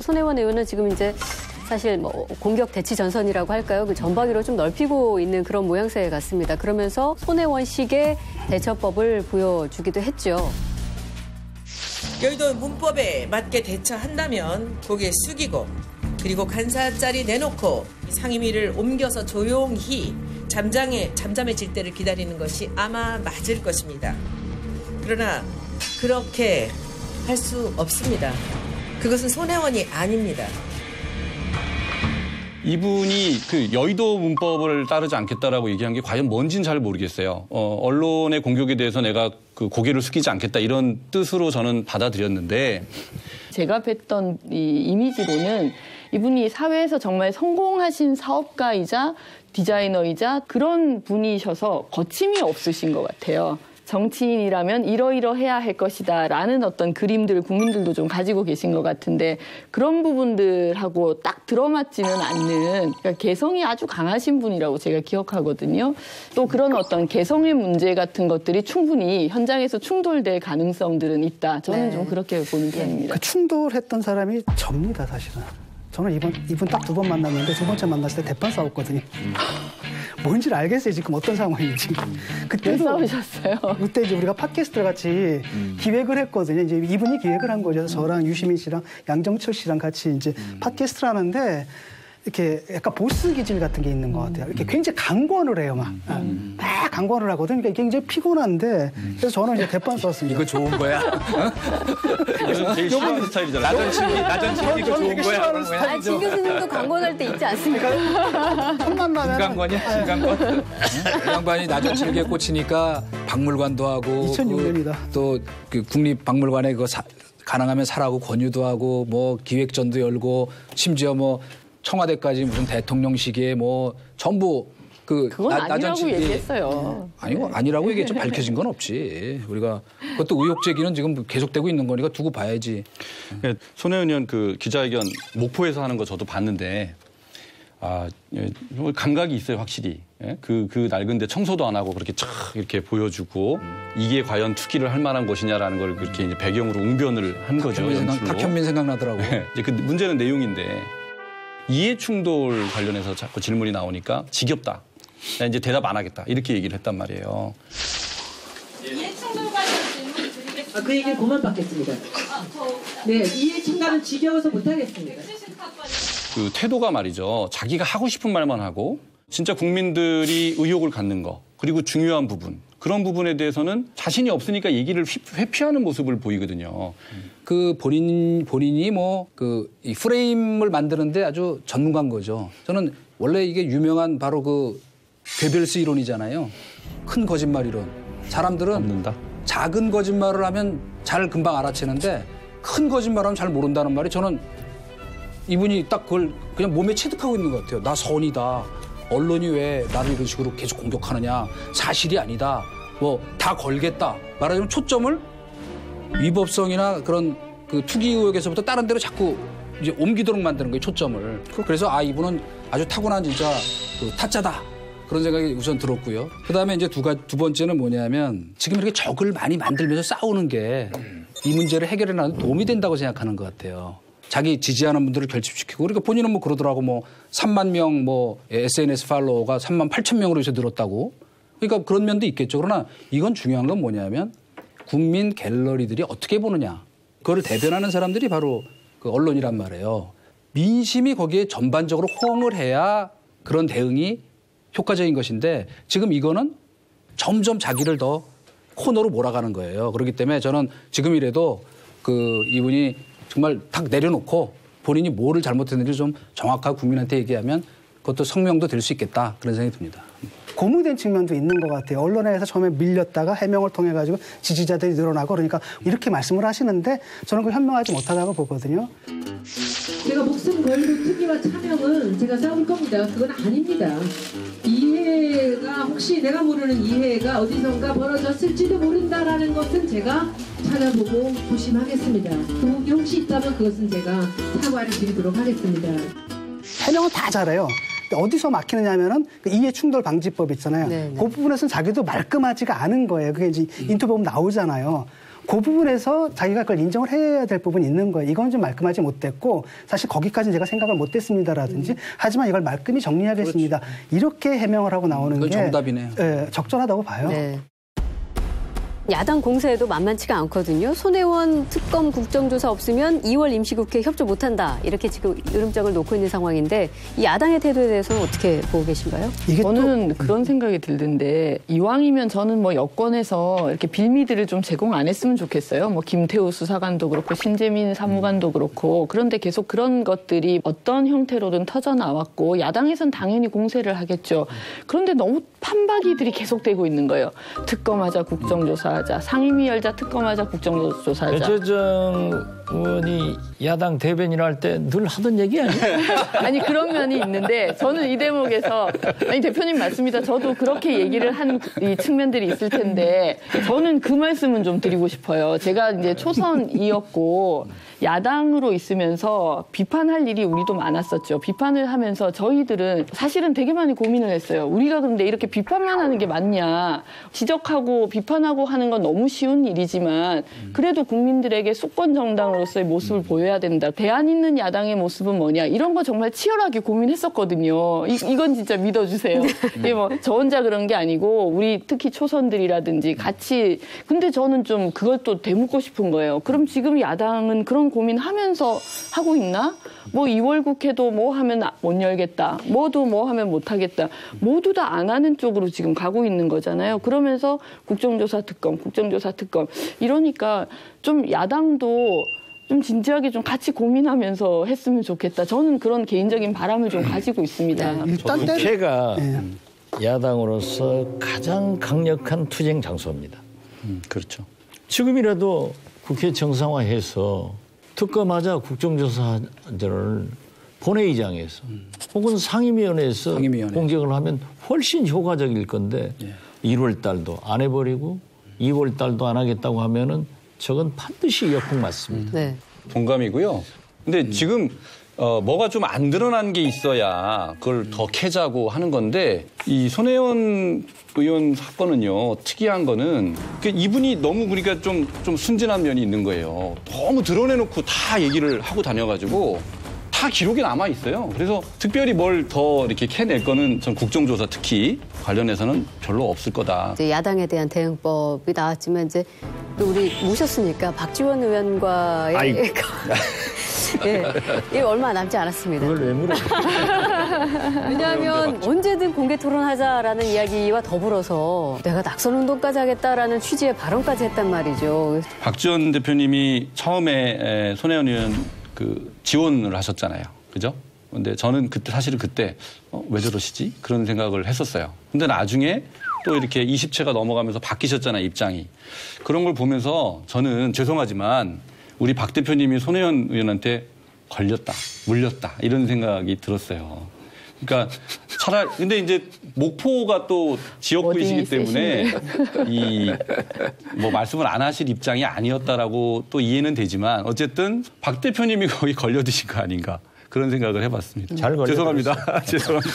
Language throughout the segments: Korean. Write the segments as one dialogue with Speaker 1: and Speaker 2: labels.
Speaker 1: 손혜원 의원은 지금 이제 사실 뭐 공격 대치 전선이라고 할까요? 그 전방위로 좀 넓히고 있는 그런 모양새 같습니다. 그러면서 손혜원식의 대처법을 보여주기도 했죠.
Speaker 2: 여의도 문법에 맞게 대처한다면 고개 숙이고 그리고 간사자리 내놓고 상임위를 옮겨서 조용히 잠잠해질 때를 기다리는 것이 아마 맞을 것입니다. 그러나 그렇게 할 수 없습니다. 그것은 손혜원이 아닙니다.
Speaker 3: 이분이 그 여의도 문법을 따르지 않겠다라고 얘기한 게 과연 뭔지는 잘 모르겠어요. 언론의 공격에 대해서 내가 그 고개를 숙이지 않겠다 이런 뜻으로 저는 받아들였는데
Speaker 4: 제가 뵀던 이 이미지로는 이분이 사회에서 정말 성공하신 사업가이자 디자이너이자 그런 분이셔서 거침이 없으신 것 같아요. 정치인이라면 이러이러해야 할 것이다 라는 어떤 그림들을 국민들도 좀 가지고 계신 것 같은데 그런 부분들하고 딱 들어맞지는 않는 그러니까 개성이 아주 강하신 분이라고 제가 기억하거든요. 또 그런 어떤 개성의 문제 같은 것들이 충분히 현장에서 충돌될 가능성들은 있다. 저는 좀 그렇게 보는 편입니다.
Speaker 5: 그 충돌했던 사람이 접니다, 사실은. 저는 이분 딱 2번 만났는데 2번째 만났을 때 대판 싸웠거든요. 뭔지를 알겠어요, 지금 어떤 상황인지. 그때도
Speaker 4: 싸우셨어요?
Speaker 5: 그때 이제 우리가 팟캐스트를 같이 기획을 했거든요. 이제 이분이 기획을 한 거죠. 저랑 유시민 씨랑 양정철 씨랑 같이 이제 팟캐스트를 하는데 이렇게 약간 보스 기질 같은 게 있는 것 같아요. 이렇게 굉장히 강권을 해요, 막 강권을 하거든요. 그러니까 굉장히 피곤한데 그래서 저는 이제 대판 썼습니다.
Speaker 6: 이거 좋은 거야?
Speaker 3: 이건 되게 싫어하는 스타일이잖아요.
Speaker 6: 나전 이거 좋은 거야?
Speaker 1: 아니, 진 교수님도 강권할 때 있지 않습니까?
Speaker 5: 틈만 나면
Speaker 6: 신강권이야, 신강권. 이 양반이 나전칠기에 꽂히니까 박물관도 하고
Speaker 5: 2006년이다.
Speaker 6: 또 그 국립박물관에 가능하면 사라고 권유도 하고 뭐 기획전도 열고 심지어 뭐 청와대까지 무슨 대통령시기에 뭐 전부
Speaker 4: 그건 아니라고 얘기했어요.
Speaker 6: 아니라고 얘기했죠. 밝혀진 건 없지. 우리가 그것도 의혹 제기는 지금 계속되고 있는 거니까 두고 봐야지.
Speaker 3: 손혜원 의원 그 기자회견 목포에서 하는 거 저도 봤는데 감각이 있어요, 확실히. 그 낡은데 청소도 안 하고 그렇게 촥 이렇게 보여주고 이게 과연 투기를 할 만한 것이냐라는 걸 그렇게 이제 배경으로 웅변을 한 거죠.
Speaker 6: 탁현민 생각나더라고.
Speaker 3: 이제 그 문제는 내용인데 이해 충돌 관련해서 자꾸 질문이 나오니까 지겹다. 나 이제 대답 안 하겠다. 이렇게 얘기를 했단 말이에요.
Speaker 7: 이해 충돌 관련 질문 드리겠습니다.
Speaker 8: 그 얘기는 그만 받겠습니다. 네, 이해 충돌은 지겨워서 못 하겠습니다.
Speaker 3: 그 태도가 말이죠. 자기가 하고 싶은 말만 하고 진짜 국민들이 의혹을 갖는 거 그리고 중요한 부분 그런 부분에 대해서는 자신이 없으니까 얘기를 회피하는 모습을 보이거든요.
Speaker 6: 그 본인이 뭐 이 프레임을 만드는데 아주 전문가인 거죠. 저는 원래 이게 유명한 바로 그 괴벨스 이론이잖아요. 큰 거짓말 이론. 사람들은
Speaker 3: 없는다.
Speaker 6: 작은 거짓말을 하면 잘 금방 알아채는데 큰 거짓말을 하면 잘 모른다는 말이 저는 이분이 딱 그걸 그냥 몸에 체득하고 있는 것 같아요. 나 선이다. 언론이 왜 나를 이런 식으로 계속 공격하느냐. 사실이 아니다. 뭐 다 걸겠다. 말하자면 초점을 위법성이나 그런 그 투기 의혹에서부터 다른 데로 자꾸 이제 옮기도록 만드는 거예요. 초점을. 그래서 이분은 아주 타고난 진짜 그 타짜다. 그런 생각이 우선 들었고요. 그다음에 이제 두 번째는 뭐냐면 지금 이렇게 적을 많이 만들면서 싸우는 게 이 문제를 해결해 나가는 도움이 된다고 생각하는 것 같아요. 자기 지지하는 분들을 결집시키고 그러니까 본인은 뭐 그러더라고 뭐 3만 명 뭐 SNS 팔로워가 3만 8천 명으로 이제 늘었다고. 그러니까 그런 면도 있겠죠. 그러나 이건 중요한 건 뭐냐면 국민 갤러리들이 어떻게 보느냐. 그거를 대변하는 사람들이 바로 그 언론이란 말이에요. 민심이 거기에 전반적으로 호응을 해야 그런 대응이 효과적인 것인데 지금 이거는 점점 자기를 더 코너로 몰아가는 거예요. 그렇기 때문에 저는 지금이라도 그 이분이 정말 탁 내려놓고 본인이 뭐를 잘못했는지 좀 정확하게 국민한테 얘기하면 그것도 성명도 될 수 있겠다. 그런 생각이 듭니다.
Speaker 5: 고무된 측면도 있는 것 같아요. 언론에서 처음에 밀렸다가 해명을 통해 가지고 지지자들이 늘어나고 그러니까 이렇게 말씀을 하시는데 저는 그 현명하지 못하다고 보거든요.
Speaker 8: 제가 목숨 걸고 투기와 차명은 제가 싸울 겁니다. 그건 아닙니다. 이해가 혹시 내가 모르는 이해가 어디선가 벌어졌을지도 모른다라는 것은 제가 찾아보고 조심하겠습니다. 그게 혹시 있다면 그것은 제가 사과를 드리도록 하겠습니다.
Speaker 5: 해명은 다 잘해요. 어디서 막히느냐 하면은 그 이해 충돌 방지법 있잖아요.
Speaker 1: 네네.
Speaker 5: 그 부분에서는 자기도 말끔하지가 않은 거예요. 그게 이제 인터뷰 보면 나오잖아요. 그 부분에서 자기가 그걸 인정을 해야 될 부분이 있는 거예요. 이건 좀 말끔하지 못했고 사실 거기까지는 제가 생각을 못했습니다라든지 하지만 이걸 말끔히 정리하겠습니다. 그렇죠. 이렇게 해명을 하고 나오는 게
Speaker 6: 정답이네요.
Speaker 5: 적절하다고 봐요.
Speaker 1: 네. 야당 공세에도 만만치가 않거든요. 손혜원 특검 국정조사 없으면 2월 임시국회 협조 못한다. 이렇게 지금 으름장을 놓고 있는 상황인데 이 야당의 태도에 대해서는 어떻게 보고 계신가요?
Speaker 4: 저는 그런 생각이 들던데 이왕이면 저는 뭐 여권에서 이렇게 빌미들을 좀 제공 안 했으면 좋겠어요. 뭐 김태우 수사관도 그렇고 신재민 사무관도 그렇고 그런데 계속 그런 것들이 어떤 형태로든 터져나왔고 야당에선 당연히 공세를 하겠죠. 그런데 너무 판박이들이 계속되고 있는 거예요. 특검하자 국정조사 상임위 열자 특검하자 국정조사하자.
Speaker 9: 배재정 의원이 야당 대변인 할 때 늘 하던 얘기 아니에요?
Speaker 4: 아니 그런 면이 있는데 저는 이 대목에서 아니 대표님 맞습니다. 저도 그렇게 얘기를 한 이 측면들이 있을 텐데 저는 그 말씀은 좀 드리고 싶어요. 제가 이제 초선이었고 야당으로 있으면서 비판할 일이 우리도 많았었죠. 비판을 하면서 저희들은 사실은 되게 많이 고민을 했어요. 우리가 그런데 이렇게 비판만 하는 게 맞냐. 지적하고 비판하고 하는 건 너무 쉬운 일이지만 그래도 국민들에게 수권 정당으로서의 모습을 보여야 된다. 대안 있는 야당의 모습은 뭐냐. 이런 거 정말 치열하게 고민했었거든요. 이건 진짜 믿어주세요. 이게 뭐 저 혼자 그런 게 아니고 우리 특히 초선들이라든지 같이. 근데 저는 좀 그것도 되묻고 싶은 거예요. 그럼 지금 야당은 그런 고민하면서 하고 있나? 뭐 2월 국회도 뭐 하면 못 열겠다. 뭐도 뭐 하면 못 하겠다. 모두 다 안 하는 쪽으로 지금 가고 있는 거잖아요. 그러면서 국정조사 특검 이러니까 좀 야당도 좀 진지하게 좀 같이 고민하면서 했으면 좋겠다. 저는 그런 개인적인 바람을 좀 가지고 있습니다.
Speaker 9: 국회가 야당으로서 가장 강력한 투쟁 장소입니다.
Speaker 3: 그렇죠.
Speaker 9: 지금이라도 국회 정상화해서 특검하자 국정조사를 본회의장에서 혹은 상임위원회에서 공정을 하면 훨씬 효과적일 건데 1월 달도 안 해버리고 2월 달도 안 하겠다고 하면은 저건 반드시 역풍 맞습니다.
Speaker 1: 네.
Speaker 3: 동감이고요. 근데 지금 뭐가 좀 안 드러난 게 있어야 그걸 더 캐자고 하는 건데 이 손혜원 의원 사건은요 특이한 거는 이분이 너무 그러니까 좀 순진한 면이 있는 거예요. 너무 드러내놓고 다 얘기를 하고 다녀가지고 다 기록이 남아 있어요. 그래서 특별히 뭘 더 이렇게 캐낼 거는 전 국정조사 특히 관련해서는 별로 없을 거다.
Speaker 1: 이제 야당에 대한 대응법이 나왔지만 이제 또 우리 모셨으니까 박지원 의원과의 예, 이게 얼마 남지 않았습니다.
Speaker 9: 그걸 왜 물어요?
Speaker 1: 왜냐하면 언제든 공개 토론하자라는 이야기와 더불어서 내가 낙선운동까지 하겠다라는 취지의 발언까지 했단 말이죠.
Speaker 3: 박지원 대표님이 처음에 손혜원 의원 지원을 하셨잖아요. 그죠? 근데 저는 사실은 그때 왜 저러시지? 그런 생각을 했었어요. 근데 나중에 또 이렇게 20채가 넘어가면서 바뀌셨잖아요, 입장이. 그런 걸 보면서 저는 죄송하지만 우리 박 대표님이 손혜원 의원한테 걸렸다, 물렸다 이런 생각이 들었어요. 그러니까 차라리 근데 이제 목포가 또 지역구이시기 때문에 뭐 말씀을 안 하실 입장이 아니었다라고 또 이해는 되지만 어쨌든 박 대표님이 거기 걸려드신 거 아닌가 그런 생각을 해봤습니다.
Speaker 9: 잘 걸려.
Speaker 3: 죄송합니다. 죄송합니다.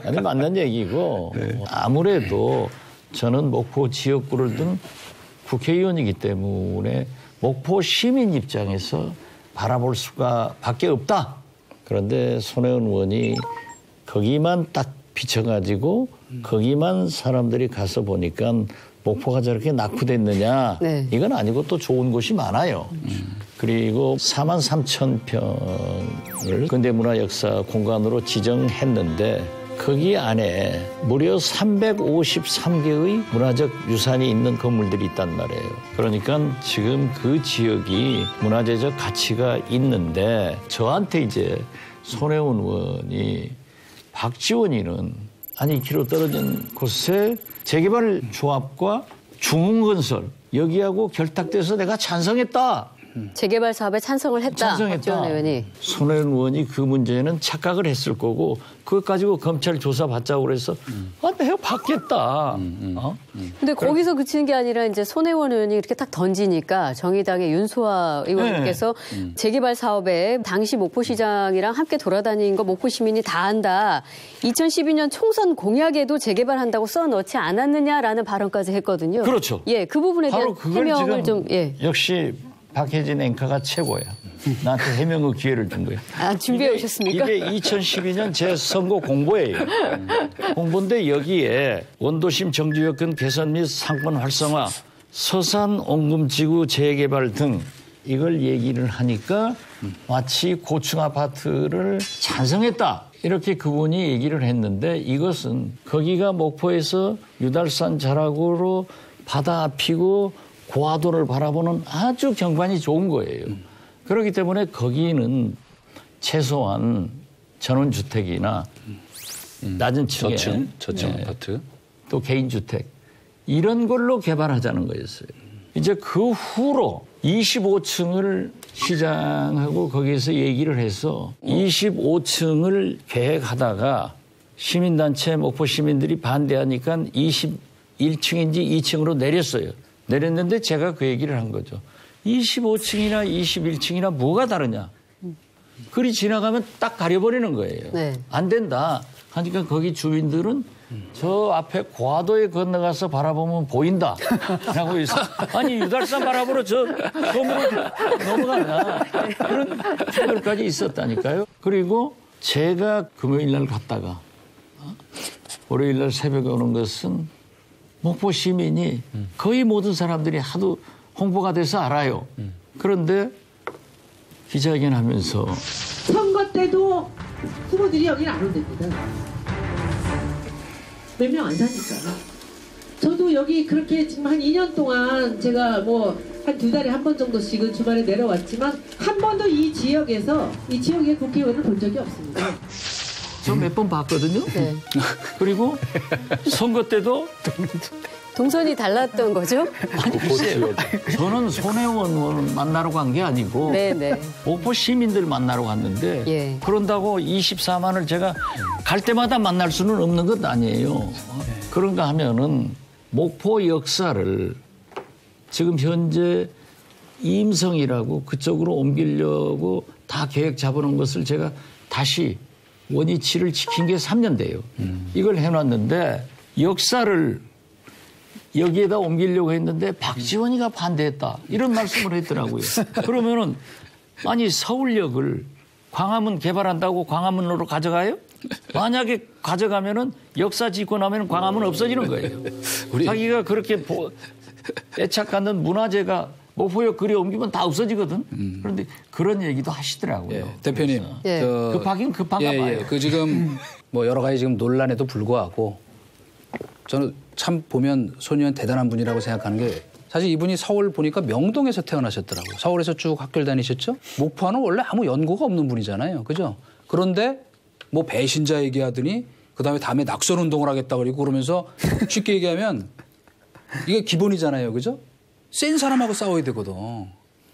Speaker 9: 아니 맞는 얘기고
Speaker 3: 네.
Speaker 9: 아무래도 저는 목포 지역구를 둔 국회의원이기 때문에 목포 시민 입장에서 바라볼 수가 밖에 없다. 그런데 손혜원 의원이 거기만 딱 비춰가지고 거기만 사람들이 가서 보니까 목포가 저렇게 낙후됐느냐.
Speaker 1: 네.
Speaker 9: 이건 아니고 또 좋은 곳이 많아요. 그리고 43,000평을 근대문화역사 공간으로 지정했는데 거기 안에 무려 353개의 문화적 유산이 있는 건물들이 있단 말이에요. 그러니까 지금 그 지역이 문화재적 가치가 있는데 저한테 이제 손혜원 의원이 박지원이는 아니 기로 떨어진 곳에 재개발 조합과 중흥건설 여기하고 결탁돼서 내가 찬성했다.
Speaker 1: 재개발 사업에 찬성을 했다.
Speaker 9: 찬성했다.
Speaker 1: 박지원 의원이.
Speaker 9: 손혜원 의원이 그 문제는 착각을 했을 거고 그것 가지고 검찰 조사 받자고 그래서 내가 받겠다.
Speaker 1: 근데 거기서 그치는 게 아니라 이제 손혜원 의원이 이렇게 딱 던지니까 정의당의 윤소아 의원께서 재개발 사업에 당시 목포시장이랑 함께 돌아다닌 거 목포 시민이 다 안다. 2012년 총선 공약에도 재개발한다고 써넣지 않았느냐라는 발언까지 했거든요.
Speaker 9: 그렇죠.
Speaker 1: 예, 그 부분에 대한
Speaker 9: 바로 그걸
Speaker 1: 해명을
Speaker 9: 지금
Speaker 1: 좀 예.
Speaker 9: 역시 박혜진 앵커가 최고야. 나한테 해명의 기회를 준 거야.
Speaker 1: 아, 준비해 오셨습니까?
Speaker 9: 이게 2012년 제 선거 공보예요. 공보인데 여기에 원도심 정주여건 개선 및 상권 활성화, 서산 옹금지구 재개발 등 이걸 얘기를 하니까 마치 고층 아파트를 찬성했다. 이렇게 그분이 얘기를 했는데 이것은 거기가 목포에서 유달산 자락으로 바다 앞이고 고화도를 바라보는 아주 경관이 좋은 거예요. 그렇기 때문에 거기는 최소한 전원주택이나 낮은 층에
Speaker 3: 저층 아파트
Speaker 9: 또 개인주택 이런 걸로 개발하자는 거였어요. 이제 그 후로 25층을 시장하고 거기에서 얘기를 해서 25층을 계획하다가 시민단체 목포 시민들이 반대하니까 21층인지 2층으로 내렸어요. 내렸는데 제가 그 얘기를 한 거죠. 25층이나 21층이나 뭐가 다르냐. 그리 지나가면 딱 가려버리는 거예요. 네. 안 된다. 하니까 거기 주민들은 저 앞에 고화도에 건너가서 바라보면 보인다. 라고 해서 아니 유달산 바라보러 저 건물을 넘어가나. 그런 분들까지 있었다니까요. 그리고 제가 금요일 날 갔다가 월요일 날 새벽에 오는 것은 목포 시민이 거의 모든 사람들이 하도 홍보가 돼서 알아요. 그런데 기자회견 하면서
Speaker 8: 선거 때도 후보들이 여기는 안 온답니다. 몇 명 안 사니까. 저도 여기 그렇게 지금 한 2년 동안 제가 뭐 한 2달에 한 번 정도씩은 주말에 내려왔지만 한 번도 이 지역에서 이 지역의 국회의원을 본 적이 없습니다.
Speaker 9: 저 몇 번 봤거든요. 네. 그리고 선거 때도
Speaker 1: 동선이 달랐던 거죠?
Speaker 9: 아니, 글쎄요. 저는 손혜원 의원 만나러 간 게 아니고
Speaker 1: 네네.
Speaker 9: 목포 시민들 만나러 갔는데
Speaker 1: 예.
Speaker 9: 그런다고 24만을 제가 갈 때마다 만날 수는 없는 것 아니에요. 그런가 하면은 목포 역사를 지금 현재 임성이라고 그쪽으로 옮기려고 다 계획 잡아놓은 것을 제가 다시 원위치를 지킨 게 3년 돼요. 이걸 해놨는데 역사를 여기에다 옮기려고 했는데 박지원이가 반대했다. 이런 말씀을 했더라고요. 그러면은 아니 서울역을 광화문 개발한다고 광화문으로 가져가요? 만약에 가져가면은 역사 짓고 나면 광화문 없어지는 거예요. 자기가 그렇게 애착 갖는 문화재가 목포역 그리 옮기면 다 없어지거든. 그런데 그런 얘기도 하시더라고요.
Speaker 6: 예, 대표님,
Speaker 1: 예.
Speaker 9: 급하긴 급한가 봐요.
Speaker 6: 그 지금 뭐 여러 가지 지금 논란에도 불구하고 저는 참 보면 손 의원 대단한 분이라고 생각하는 게 사실 이분이 서울 보니까 명동에서 태어나셨더라고요. 서울에서 쭉 학교를 다니셨죠. 목포와는 원래 아무 연고가 없는 분이잖아요. 그죠? 그런데 뭐 배신자 얘기하더니 그다음에 다음에 낙선 운동을 하겠다 그러고 그러면서 쉽게 얘기하면 이게 기본이잖아요. 그죠? 센 사람하고 싸워야 되거든.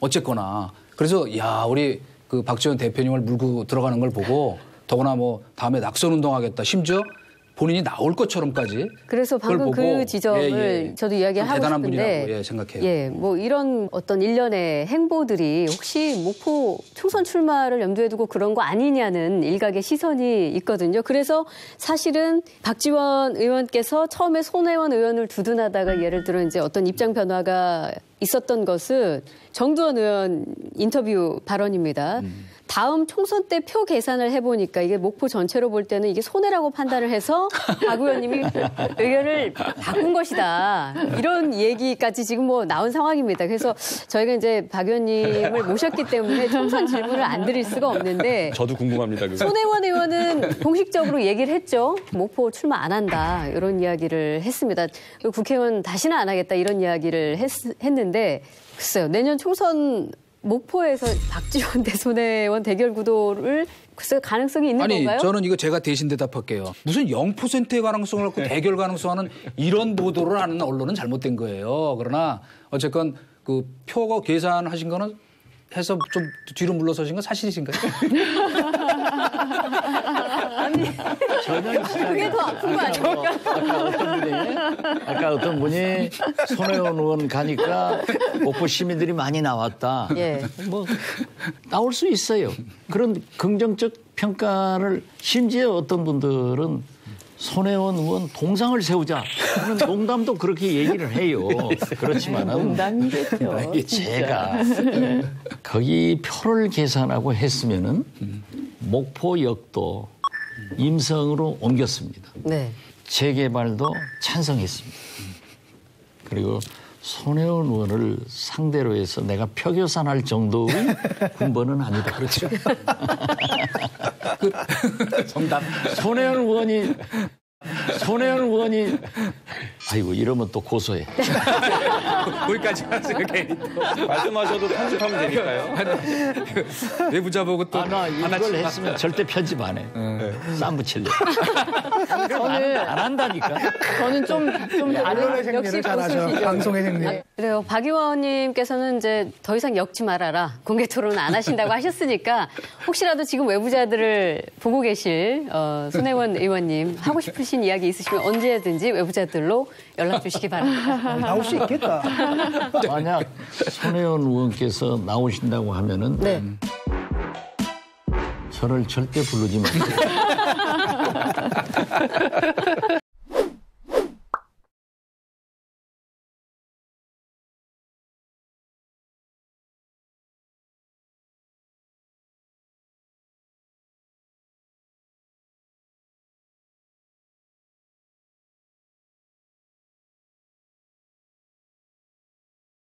Speaker 6: 어쨌거나. 그래서 야 우리 그 박지원 대표님을 물고 들어가는 걸 보고 더구나 뭐 다음에 낙선 운동하겠다. 심지어 본인이 나올 것처럼까지.
Speaker 1: 그래서 방금 그 지점을 저도 이야기하고
Speaker 6: 대단한
Speaker 1: 싶은데.
Speaker 6: 분이라고 생각해요.
Speaker 1: 예, 뭐 이런 어떤 일련의 행보들이 혹시 목포 총선 출마를 염두에 두고 그런 거 아니냐는 일각의 시선이 있거든요. 그래서 사실은 박지원 의원께서 처음에 손혜원 의원을 두둔하다가 예를 들어 이제 어떤 입장 변화가 있었던 것은 정두원 의원 인터뷰 발언입니다. 다음 총선 때 표 계산을 해보니까 이게 목포 전체로 볼 때는 이게 손해라고 판단을 해서 박 의원님이 의견을 바꾼 것이다. 이런 얘기까지 지금 뭐 나온 상황입니다. 그래서 저희가 이제 박 의원님을 모셨기 때문에 총선 질문을 안 드릴 수가 없는데
Speaker 3: 저도 궁금합니다. 그거.
Speaker 1: 손혜원 의원은 공식적으로 얘기를 했죠. 목포 출마 안 한다. 이런 이야기를 했습니다. 국회의원 다시는 안 하겠다. 이런 이야기를 했는데 글쎄요. 내년 총선 목포에서 박지원 대 손혜원 대결 구도를 글쎄 가능성이 있는 건가요?
Speaker 6: 아니 저는 이거 제가 대신 대답할게요. 무슨 0%의 가능성을 갖고 대결 가능성하는 이런 보도를 하는 언론은 잘못된 거예요. 그러나 어쨌건 그 표가 계산하신 거는 해서 좀 뒤로 물러서신 건 사실이신가요?
Speaker 9: 전혀
Speaker 1: 그게 더 아픈 거 아닙니까?
Speaker 9: 아까 어떤 분이 손혜원 의원 가니까 목포 시민들이 많이 나왔다.
Speaker 1: 예.
Speaker 9: 뭐 나올 수 있어요. 그런 긍정적 평가를 심지어 어떤 분들은 손혜원 의원 동상을 세우자 하는 농담도 그렇게 얘기를 해요. 그렇지만은
Speaker 4: 농담이겠죠.
Speaker 9: 제가 거기 표를 계산하고 했으면은 목포역도 임성으로 옮겼습니다.
Speaker 1: 네.
Speaker 9: 재개발도 찬성했습니다. 그리고 손혜원 의원을 상대로 해서 내가 표결산할 정도의 군번은 아니다. 그렇죠.
Speaker 6: 정답.
Speaker 9: 손혜원 의원이 아이고 이러면 또 고소해.
Speaker 6: 거기까지 가서 괜히
Speaker 3: 말씀하셔도 편집하면 되니까요.
Speaker 6: 외부자 보고 또
Speaker 9: 나 이걸 했으면 절대 편집 안 해. 쌈 붙일래. 안 한다니까.
Speaker 4: 저는 좀 다른 역시
Speaker 5: 잘하죠.
Speaker 4: 고수시죠.
Speaker 5: 방송의 생리.
Speaker 1: 그래요. 박 의원님께서는 이제 더 이상 엮지 말아라. 공개 토론 안 하신다고 하셨으니까 혹시라도 지금 외부자들을 보고 계실 손혜원 의원님 하고 싶으신 이야기 있으시면 언제든지 외부자들로 연락 주시기 바랍니다.
Speaker 5: 나올 수 있겠다.
Speaker 9: 만약 손혜원 의원께서 나오신다고 하면은
Speaker 1: 네.
Speaker 9: 저를 절대 부르지 마세요.